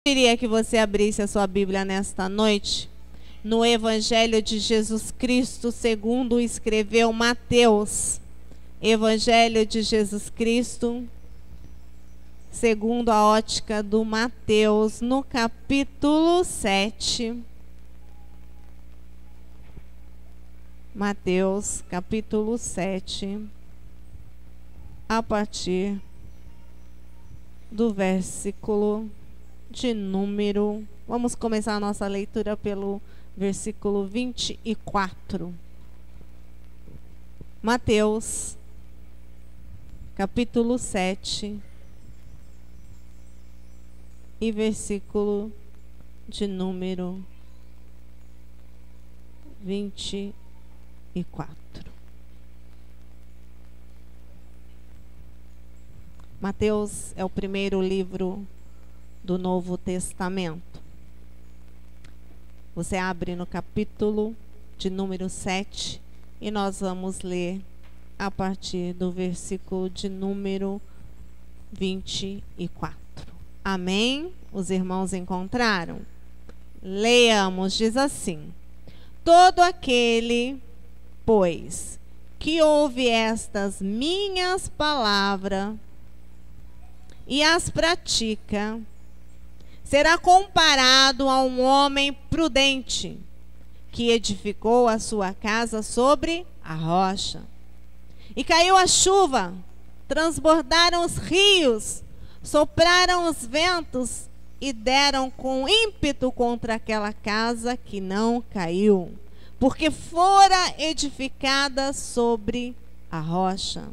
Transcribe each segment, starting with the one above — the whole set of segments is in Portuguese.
Queria que você abrisse a sua Bíblia nesta noite no Evangelho de Jesus Cristo segundo escreveu Mateus. Evangelho de Jesus Cristo segundo a ótica do Mateus, no capítulo 7. Mateus, capítulo 7, a partir do versículo de número... Vamos começar a nossa leitura pelo versículo 24. Mateus, capítulo 7, e versículo de número 24. Mateus é o primeiro livro do Novo Testamento. Você abre no capítulo de número 7 e nós vamos ler a partir do versículo de número 24. Amém? Os irmãos encontraram? Leiamos, diz assim: todo aquele, pois, que ouve estas minhas palavras e as pratica, será comparado a um homem prudente, que edificou a sua casa sobre a rocha. E caiu a chuva, transbordaram os rios, sopraram os ventos e deram com ímpeto contra aquela casa que não caiu, porque fora edificada sobre a rocha.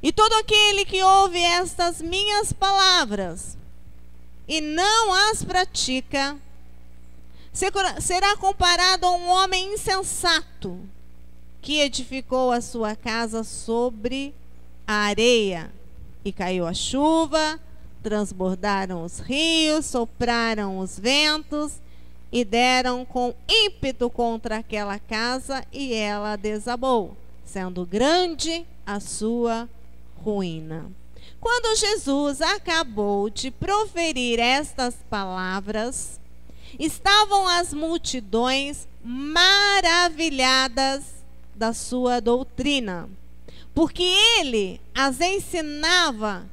E todo aquele que ouve estas minhas palavras e não as pratica, será comparado a um homem insensato, que edificou a sua casa sobre a areia. E caiu a chuva, transbordaram os rios, sopraram os ventos e deram com ímpeto contra aquela casa, e ela desabou, sendo grande a sua ruína. Quando Jesus acabou de proferir estas palavras, estavam as multidões maravilhadas da sua doutrina, porque ele as ensinava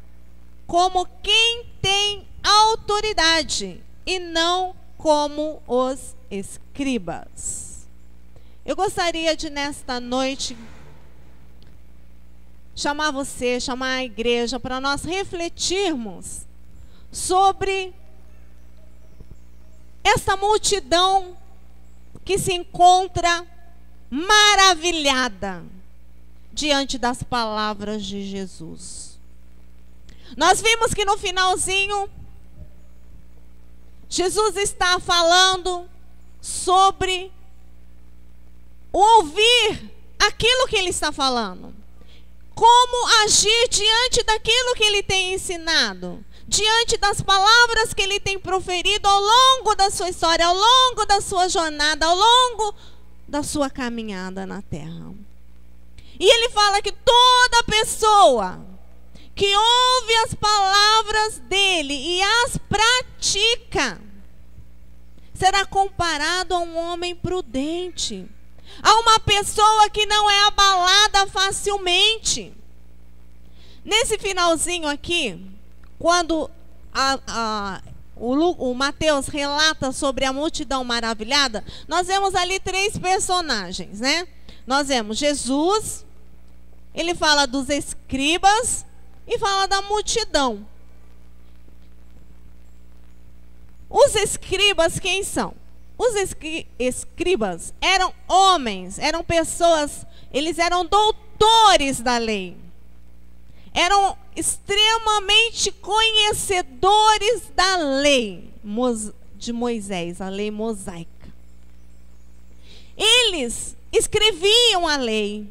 como quem tem autoridade e não como os escribas. Eu gostaria de, nesta noite, chamar você, chamar a igreja, para nós refletirmos sobre essa multidão que se encontra maravilhada diante das palavras de Jesus. Nós vimos que no finalzinho, Jesus está falando sobre o ouvir aquilo que ele está falando. Como agir diante daquilo que ele tem ensinado, diante das palavras que ele tem proferido ao longo da sua história, ao longo da sua jornada, ao longo da sua caminhada na terra. E ele fala que toda pessoa que ouve as palavras dele e as pratica será comparado a um homem prudente, a uma pessoa que não é abalada facilmente. Nesse finalzinho aqui, quando o Mateus relata sobre a multidão maravilhada, nós vemos ali 3 personagens, né? Nós vemos Jesus, ele fala dos escribas e fala da multidão. Os escribas, quem são? Os escribas eram homens, eram pessoas, eles eram doutores da lei. Eram extremamente conhecedores da lei de Moisés, a lei mosaica. Eles escreviam a lei,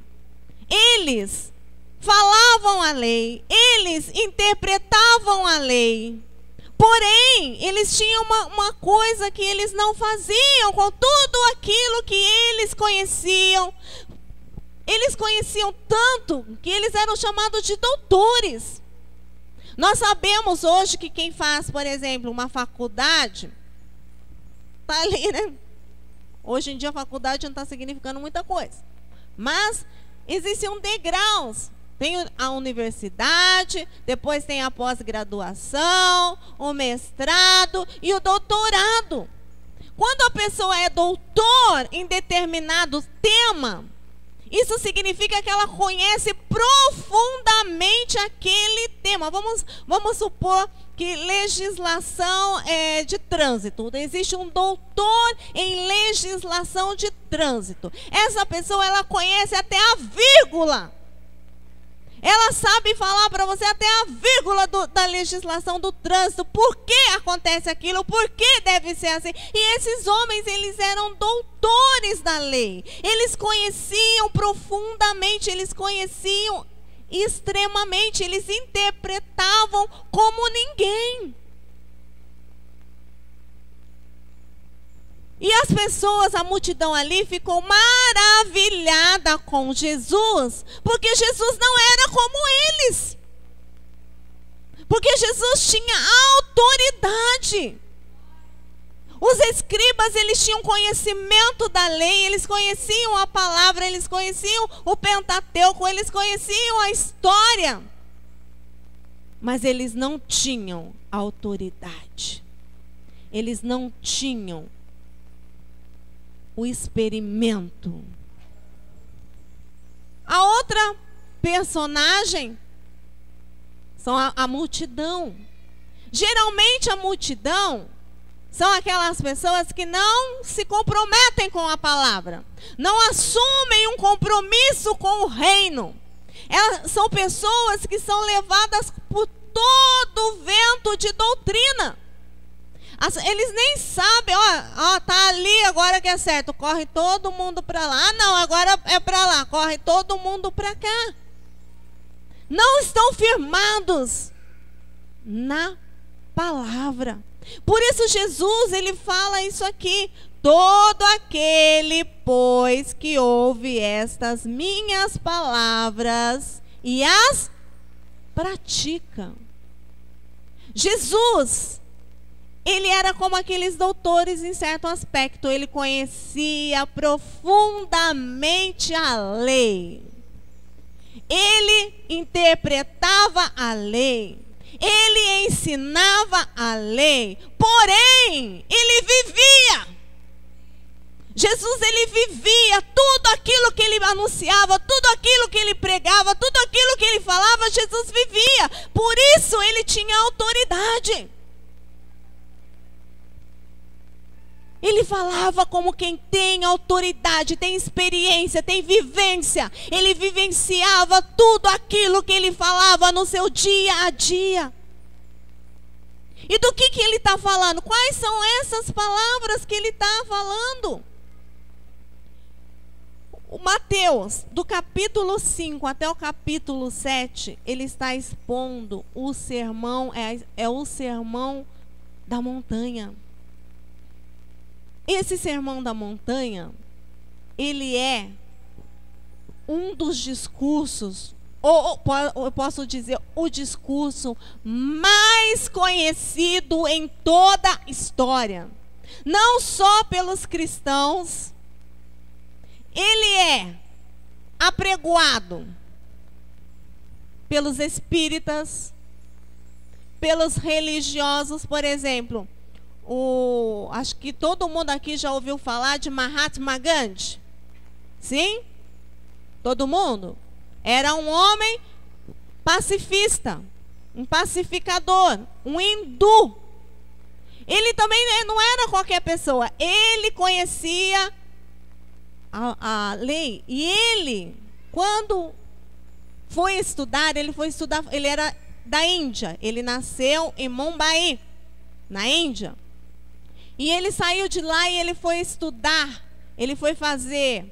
eles falavam a lei, eles interpretavam a lei. Porém, eles tinham uma coisa que eles não faziam com tudo aquilo que eles conheciam. Eles conheciam tanto que eles eram chamados de doutores. Nós sabemos hoje que quem faz, por exemplo, uma faculdade, está ali, né? Hoje em dia a faculdade não está significando muita coisa. Mas existem degraus. Tem a universidade, depois tem a pós-graduação, o mestrado e o doutorado. Quando a pessoa é doutor em determinado tema, isso significa que ela conhece profundamente aquele tema. Vamos supor que legislação de trânsito. Existe um doutor em legislação de trânsito. Essa pessoa, ela conhece até a vírgula. Ela sabe falar para você até a vírgula da legislação do trânsito. Por que acontece aquilo? Por que deve ser assim? E esses homens, eles eram doutores da lei. Eles conheciam profundamente, eles conheciam extremamente. Eles interpretavam como ninguém. E as pessoas, a multidão ali, ficou maravilhada com Jesus, porque Jesus não era como eles. Porque Jesus tinha autoridade. Os escribas, eles tinham conhecimento da lei, eles conheciam a palavra, eles conheciam o Pentateuco, eles conheciam a história. Mas eles não tinham autoridade. Eles não tinham o experimento. A outra personagem são a multidão. Geralmente a multidão são aquelas pessoas que não se comprometem com a palavra, não assumem um compromisso com o reino. Elas são pessoas que são levadas por todo o vento de doutrina. Eles nem sabem, tá ali, agora que é certo, corre todo mundo para lá. Ah, não, agora é para lá, corre todo mundo para cá. Não estão firmados na palavra. Por isso Jesus, ele fala isso aqui: todo aquele, pois, que ouve estas minhas palavras e as pratica. Jesus, ele era como aqueles doutores em certo aspecto. Ele conhecia profundamente a lei. Ele interpretava a lei. Ele ensinava a lei. Porém, ele vivia. Jesus, ele vivia tudo aquilo que ele anunciava, tudo aquilo que ele pregava, tudo aquilo que ele falava, Jesus vivia. Por isso ele tinha autoridade. Ele falava como quem tem autoridade, tem experiência, tem vivência. Ele vivenciava tudo aquilo que ele falava no seu dia a dia. E do que ele está falando? Quais são essas palavras que ele está falando? O Mateus, do capítulo 5 até o capítulo 7, ele está expondo o sermão, é o sermão da montanha. Esse sermão da montanha, ele é um dos discursos, ou eu posso dizer, o discurso mais conhecido em toda a história. Não só pelos cristãos, ele é apregoado pelos espíritas, pelos religiosos. Por exemplo, acho que todo mundo aqui já ouviu falar de Mahatma Gandhi. Sim? Todo mundo? Era um homem pacifista, um pacificador, um hindu. Ele também não era qualquer pessoa. Ele conhecia a lei. E ele, quando foi estudar, ele era da Índia. Ele nasceu em Mumbai, na Índia. E ele saiu de lá e ele foi estudar. Ele foi fazer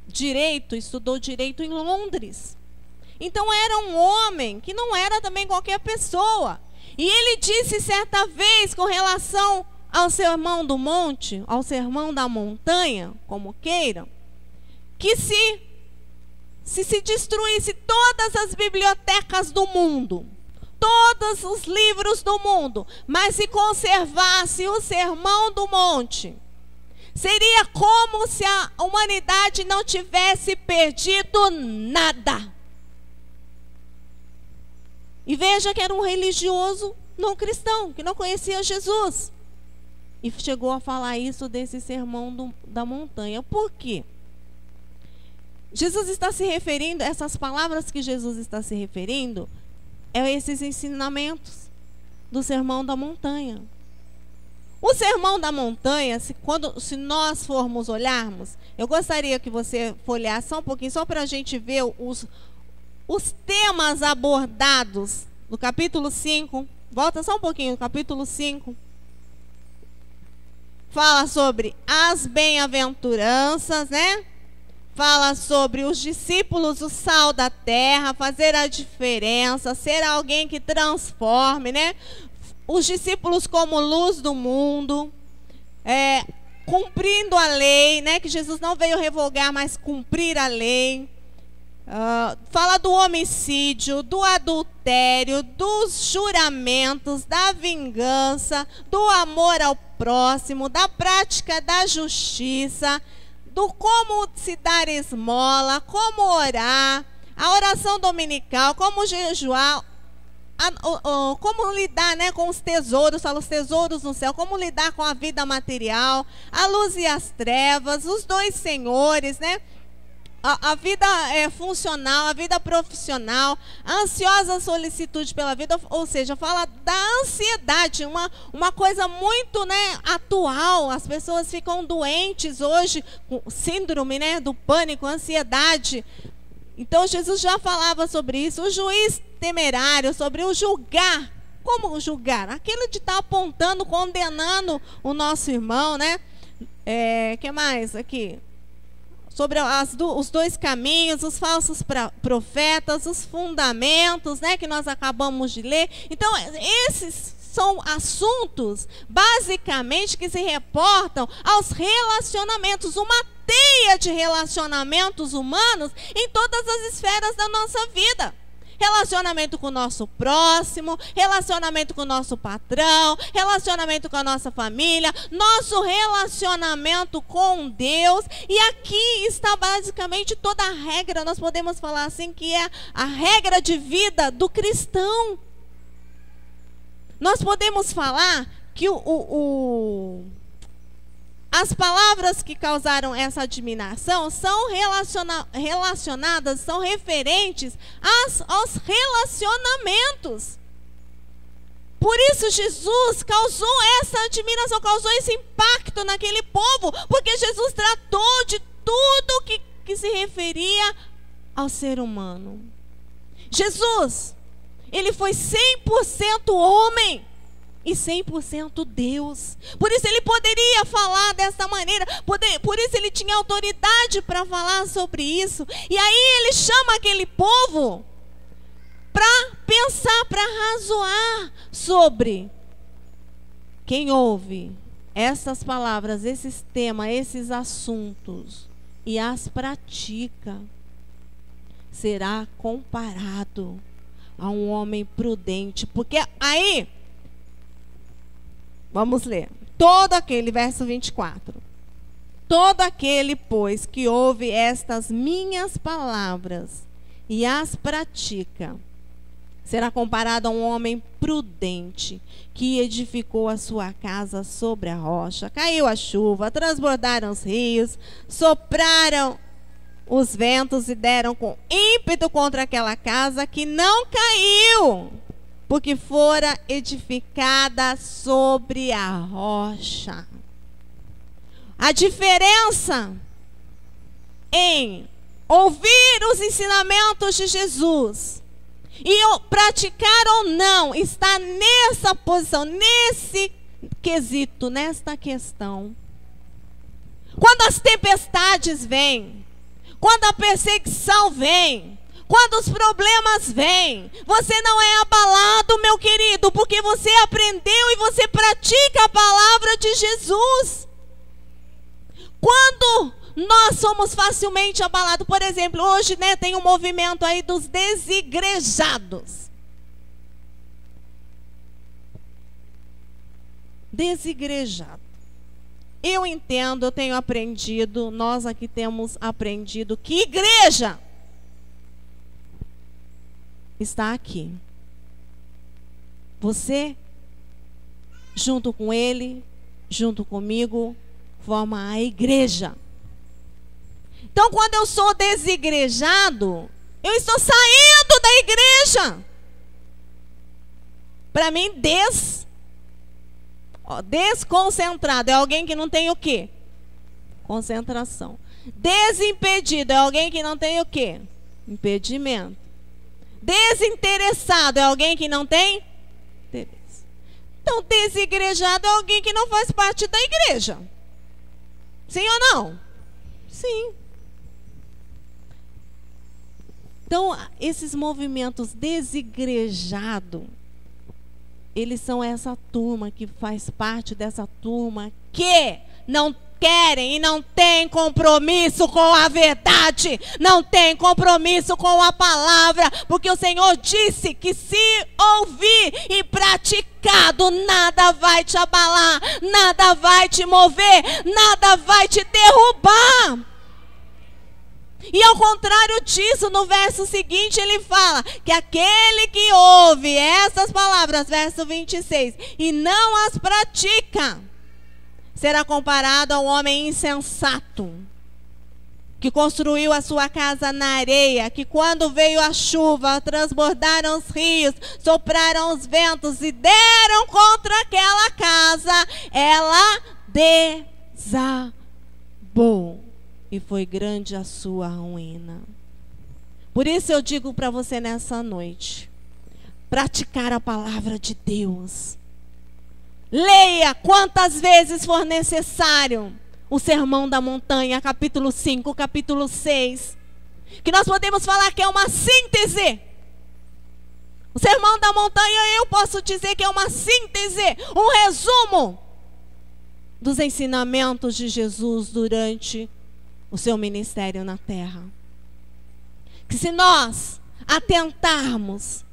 direito, estudou direito em Londres. Então era um homem que não era também qualquer pessoa. E ele disse certa vez, com relação ao sermão do monte, ao sermão da montanha, como queiram, que se destruísse todas as bibliotecas do mundo, todos os livros do mundo, mas se conservasse o Sermão do Monte, seria como se a humanidade não tivesse perdido nada. E veja que era um religioso não cristão, que não conhecia Jesus. E chegou a falar isso desse sermão da montanha. Por quê? Jesus está se referindo, essas palavras que Jesus está se referindo, é esses ensinamentos do sermão da montanha. O sermão da montanha, se nós formos olharmos, eu gostaria que você folheasse só um pouquinho, só para a gente ver os temas abordados no capítulo 5. Volta só um pouquinho, no capítulo 5. Fala sobre as bem-aventuranças, né? Fala sobre os discípulos, o sal da terra, fazer a diferença, ser alguém que transforme, né? Os discípulos como luz do mundo, cumprindo a lei, né? Que Jesus não veio revogar, mas cumprir a lei. Fala do homicídio, do adultério, dos juramentos, da vingança, do amor ao próximo, da prática da justiça, do como se dar esmola, como orar, a oração dominical, como jejuar, como lidar, né, com os tesouros, fala os tesouros no céu, como lidar com a vida material, a luz e as trevas, os dois senhores, né? A vida funcional, a vida profissional, a ansiosa solicitude pela vida, ou seja, fala da ansiedade, uma coisa muito, né, atual. As pessoas ficam doentes hoje, com síndrome, né, do pânico, ansiedade. Então Jesus já falava sobre isso. O juiz temerário, sobre o julgar. Como julgar? Aquilo de estar apontando, condenando o nosso irmão, né? Que mais aqui? Sobre os dois caminhos, os falsos profetas, os fundamentos, né, que nós acabamos de ler. Então, esses são assuntos, basicamente, que se reportam aos relacionamentos, uma teia de relacionamentos humanos em todas as esferas da nossa vida. Relacionamento com o nosso próximo, relacionamento com o nosso patrão, relacionamento com a nossa família, nosso relacionamento com Deus. E aqui está basicamente toda a regra, nós podemos falar assim, que é a regra de vida do cristão. Nós podemos falar que as palavras que causaram essa admiração são relacionadas, são referentes aos relacionamentos. Por isso Jesus causou essa admiração, causou esse impacto naquele povo, porque Jesus tratou de tudo que se referia ao ser humano. Jesus, ele foi 100% homem e 100% Deus. Por isso ele poderia falar dessa maneira, por isso ele tinha autoridade para falar sobre isso. E aí ele chama aquele povo para pensar, para razoar sobre quem ouve essas palavras, esses temas, esses assuntos e as pratica, será comparado a um homem prudente. Porque aí, vamos ler. Todo aquele, verso 24. Todo aquele, pois, que ouve estas minhas palavras e as pratica, será comparado a um homem prudente que edificou a sua casa sobre a rocha. Caiu a chuva, transbordaram os rios, sopraram os ventos e deram com ímpeto contra aquela casa, que não caiu, porque fora edificada sobre a rocha. A diferença em ouvir os ensinamentos de Jesus e praticar ou não está nessa posição, nesse quesito, nesta questão. Quando as tempestades vêm, quando a perseguição vem, quando os problemas vêm, você não é abalado, meu querido, porque você aprendeu e você pratica a palavra de Jesus. Quando nós somos facilmente abalados, por exemplo, hoje, né, tem um movimento aí dos desigrejados. desigrejado. Eu entendo, eu tenho aprendido, nós aqui temos aprendido que igreja está aqui. Você, junto com ele, junto comigo, forma a igreja. Então, quando eu sou desigrejado, eu estou saindo da igreja. Para mim, desconcentrado é alguém que não tem o quê? Concentração. Desimpedido é alguém que não tem o quê? Impedimento. Desinteressado é alguém que não tem interesse. Então, desigrejado é alguém que não faz parte da igreja. Sim ou não? Sim. Então, esses movimentos desigrejado, eles são essa turma que faz parte dessa turma que não querem e não tem compromisso com a verdade, não tem compromisso com a palavra, porque o Senhor disse que se ouvir e praticado, nada vai te abalar, nada vai te mover, nada vai te derrubar. E ao contrário disso, no verso seguinte, ele fala que aquele que ouve essas palavras, verso 26, e não as pratica, será comparado ao homem insensato, que construiu a sua casa na areia, que quando veio a chuva, transbordaram os rios, sopraram os ventos e deram contra aquela casa, ela desabou. E foi grande a sua ruína. Por isso eu digo para você nessa noite, praticar a palavra de Deus. Leia quantas vezes for necessário o Sermão da Montanha, capítulo 5, capítulo 6. Que nós podemos falar que é uma síntese. O Sermão da Montanha, eu posso dizer que é uma síntese, um resumo dos ensinamentos de Jesus durante o seu ministério na terra. Que se nós atentarmos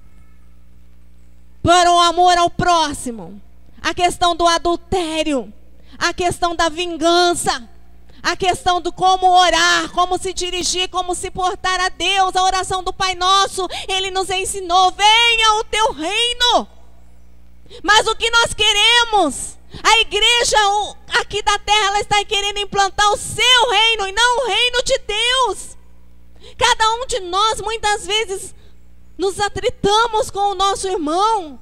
para o amor ao próximo, a questão do adultério, a questão da vingança, a questão do como orar, como se dirigir, como se portar a Deus, a oração do Pai Nosso, Ele nos ensinou, venha o teu reino. Mas o que nós queremos? A igreja aqui da terra, ela está querendo implantar o seu reino e não o reino de Deus. Cada um de nós, muitas vezes, nos atritamos com o nosso irmão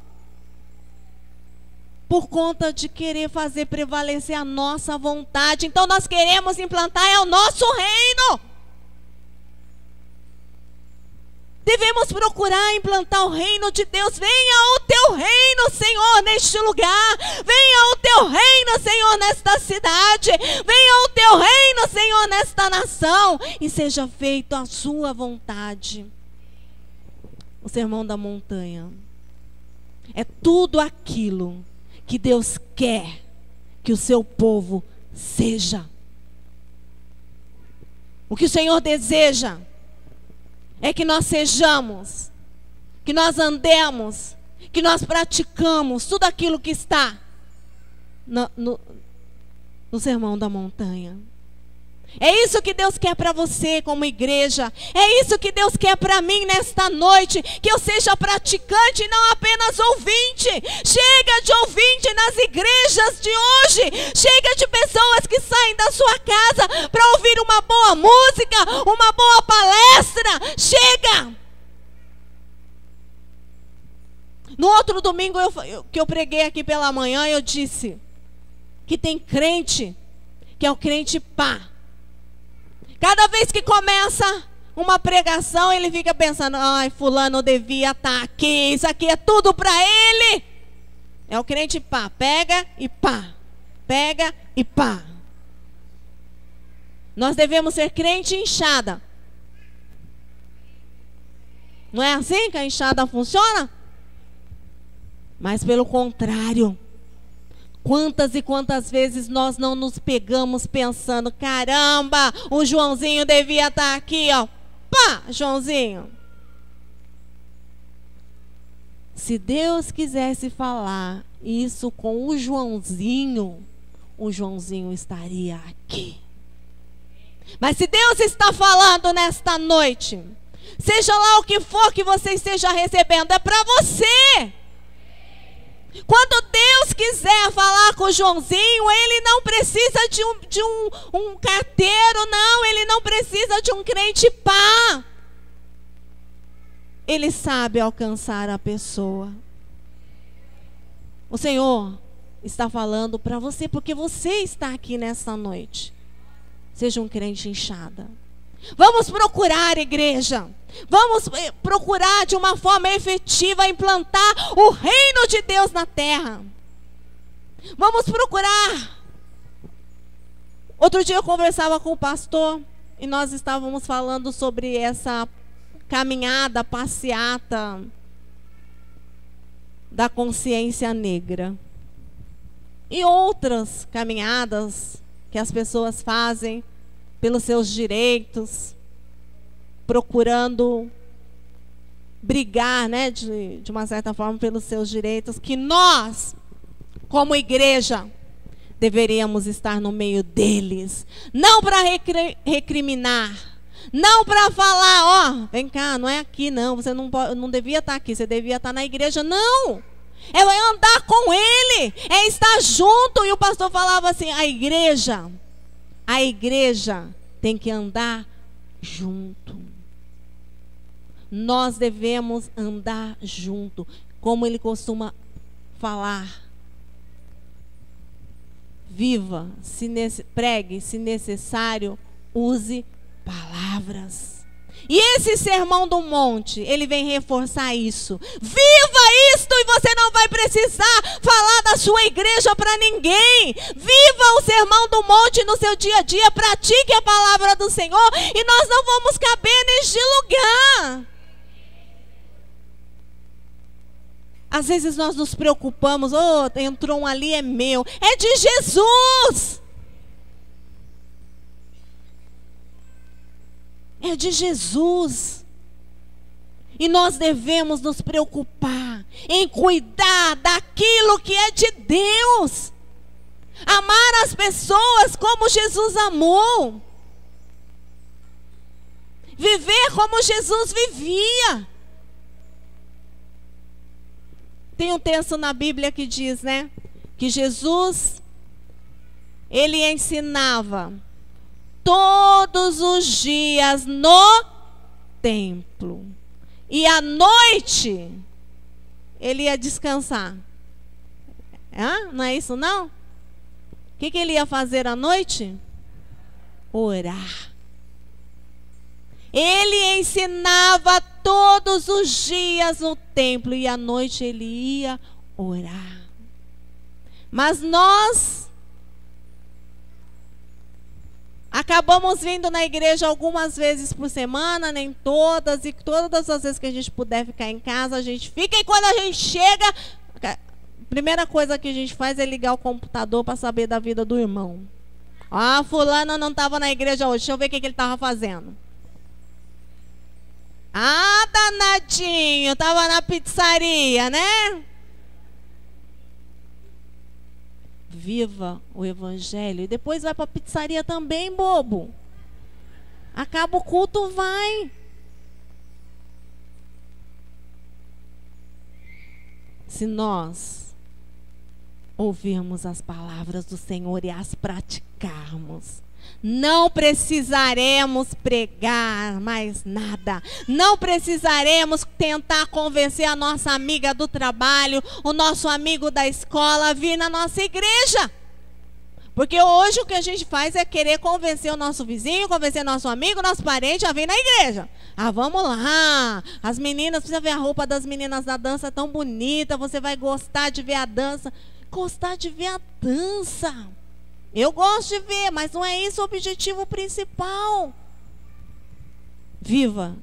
por conta de querer fazer prevalecer a nossa vontade. Então nós queremos implantar o nosso reino. Devemos procurar implantar o reino de Deus. Venha o teu reino, Senhor, neste lugar. Venha o teu reino, Senhor, nesta cidade. Venha o teu reino, Senhor, nesta nação. E seja feita a sua vontade. O Sermão da Montanha é tudo aquilo que Deus quer que o seu povo seja. O que o Senhor deseja é que nós sejamos, que nós andemos, que nós praticamos tudo aquilo que está no Sermão da Montanha. É isso que Deus quer para você como igreja. É isso que Deus quer para mim nesta noite. Que eu seja praticante e não apenas ouvinte. Chega de ouvinte nas igrejas de hoje. Chega de pessoas que saem da sua casa para ouvir uma boa música, uma boa palestra. Chega! No outro domingo que eu preguei aqui pela manhã, eu disse que tem crente que é o crente pá. Cada vez que começa uma pregação, ele fica pensando, ai, fulano devia estar aqui, isso aqui é tudo para ele. É o crente pá, pega e pá, pega e pá. Nós devemos ser crente inchada. Não é assim que a enxada funciona? Mas pelo contrário, quantas e quantas vezes nós não nos pegamos pensando, caramba, o Joãozinho devia estar aqui, ó. Pá, Joãozinho. Se Deus quisesse falar isso com o Joãozinho estaria aqui. Mas se Deus está falando nesta noite, seja lá o que for que você esteja recebendo, é para você. Quando Deus quiser falar com o Joãozinho, ele não precisa de um carteiro, não. Ele não precisa de um crente pá. Ele sabe alcançar a pessoa. O Senhor está falando para você, porque você está aqui nessa noite. Seja um crente inchada. Vamos procurar, igreja. Vamos procurar de uma forma efetiva implantar o reino de Deus na terra. Vamos procurar. Outro dia eu conversava com o pastor e nós estávamos falando sobre essa caminhada, passeata da consciência negra. E outras caminhadas que as pessoas fazem pelos seus direitos, procurando brigar, né, de uma certa forma pelos seus direitos, que nós, como igreja, deveríamos estar no meio deles, não para recriminar, não para falar, ó, vem cá, não é aqui não, você não devia estar aqui, você devia estar na igreja, não. É andar com ele, é estar junto. E o pastor falava assim, a igreja tem que andar junto. Nós devemos andar junto, como ele costuma falar. Viva, pregue, se necessário, use palavras. E esse sermão do monte, ele vem reforçar isso. Viva isto e você não vai precisar falar da sua igreja para ninguém. Viva o sermão do monte no seu dia a dia. Pratique a palavra do Senhor e nós não vamos caber neste lugar. Às vezes nós nos preocupamos, entrou um ali, é meu. É de Jesus. É de Jesus. E nós devemos nos preocupar em cuidar daquilo que é de Deus. Amar as pessoas como Jesus amou. Viver como Jesus vivia. Tem um texto na Bíblia que diz, né, que Jesus, ele ensinava todos os dias no templo. E à noite, ele ia descansar. Não é isso não? O que ele ia fazer à noite? Orar. Ele ensinava todos os dias no templo. E à noite ele ia orar. Mas nós acabamos vindo na igreja algumas vezes por semana, nem todas, e todas as vezes que a gente puder ficar em casa, a gente fica, e quando a gente chega, a primeira coisa que a gente faz é ligar o computador para saber da vida do irmão. Fulano não estava na igreja hoje, deixa eu ver o que ele estava fazendo. Danadinho, estava na pizzaria, né? Viva o evangelho. E depois vai para a pizzaria também, bobo. Acaba o culto, vai. Se nós ouvirmos as palavras do Senhor e as praticarmos, não precisaremos pregar mais nada. Não precisaremos tentar convencer a nossa amiga do trabalho, o nosso amigo da escola a vir na nossa igreja. Porque hoje o que a gente faz é querer convencer o nosso vizinho, convencer nosso amigo, nosso parente a vir na igreja. Vamos lá. As meninas, precisa ver a roupa das meninas da dança tão bonita. Você vai gostar de ver a dança. Gostar de ver a dança. Eu gosto de ver, mas não é esse o objetivo principal. Viva.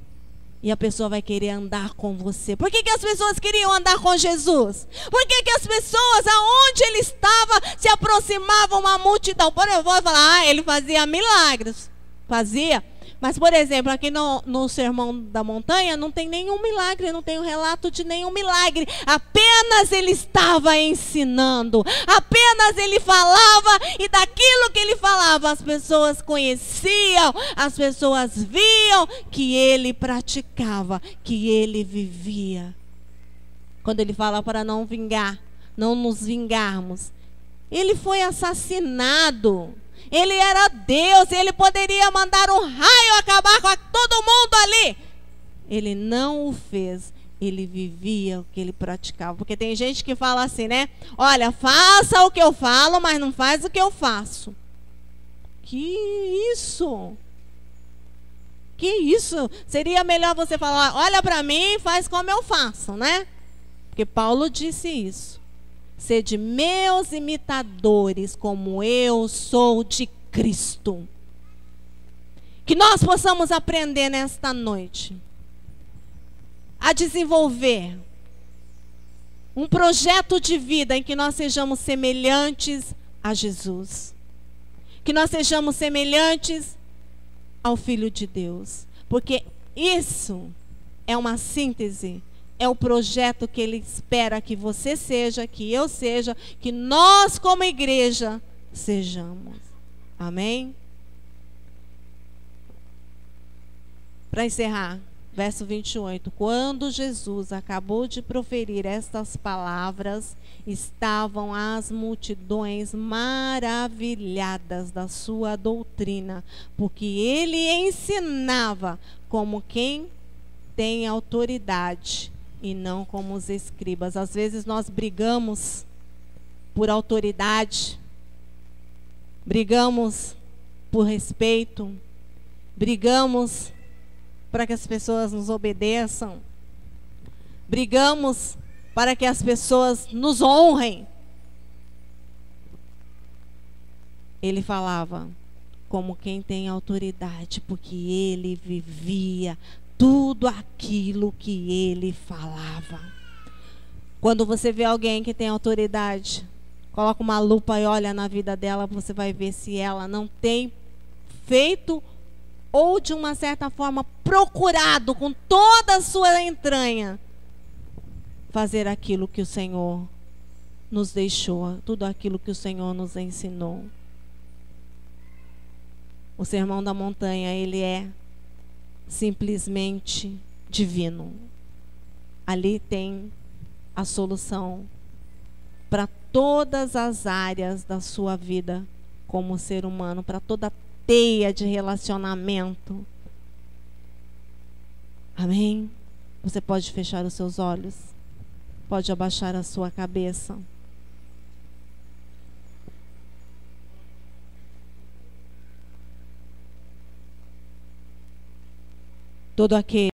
E a pessoa vai querer andar com você. Por que as pessoas queriam andar com Jesus? Por que as pessoas, aonde ele estava, se aproximavam uma multidão? Por eu vou falar, ele fazia milagres. Fazia. Mas, por exemplo, aqui no Sermão da Montanha não tem nenhum milagre, não tem um relato de nenhum milagre. Apenas ele estava ensinando, apenas ele falava, e daquilo que ele falava as pessoas conheciam, as pessoas viam que ele praticava, que ele vivia. Quando ele fala para não vingar, não nos vingarmos, ele foi assassinado. Ele era Deus, ele poderia mandar um raio acabar com todo mundo ali. Ele não o fez, ele vivia o que ele praticava. Porque tem gente que fala assim, né? Olha, faça o que eu falo, mas não faz o que eu faço. Que isso? Que isso? Seria melhor você falar, olha para mim e faz como eu faço, né? Porque Paulo disse isso. Sede meus imitadores, como eu sou de Cristo. Que nós possamos aprender nesta noite a desenvolver um projeto de vida em que nós sejamos semelhantes a Jesus. Que nós sejamos semelhantes ao Filho de Deus. Porque isso é uma síntese. É o projeto que Ele espera que você seja, que eu seja, que nós como igreja sejamos. Amém? Para encerrar, verso 28. Quando Jesus acabou de proferir estas palavras, estavam as multidões maravilhadas da sua doutrina, porque Ele ensinava como quem tem autoridade, e não como os escribas. Às vezes nós brigamos por autoridade, brigamos por respeito, brigamos para que as pessoas nos obedeçam, brigamos para que as pessoas nos honrem. Ele falava como quem tem autoridade, porque ele vivia tudo aquilo que ele falava. Quando você vê alguém que tem autoridade, coloca uma lupa e olha na vida dela, você vai ver se ela não tem feito ou de uma certa forma procurado com toda a sua entranha fazer aquilo que o Senhor nos deixou, tudo aquilo que o Senhor nos ensinou. O Sermão da Montanha, ele é simplesmente divino. Ali tem a solução para todas as áreas da sua vida como ser humano, para toda a teia de relacionamento. Amém? Você pode fechar os seus olhos, pode abaixar a sua cabeça. Todo aquele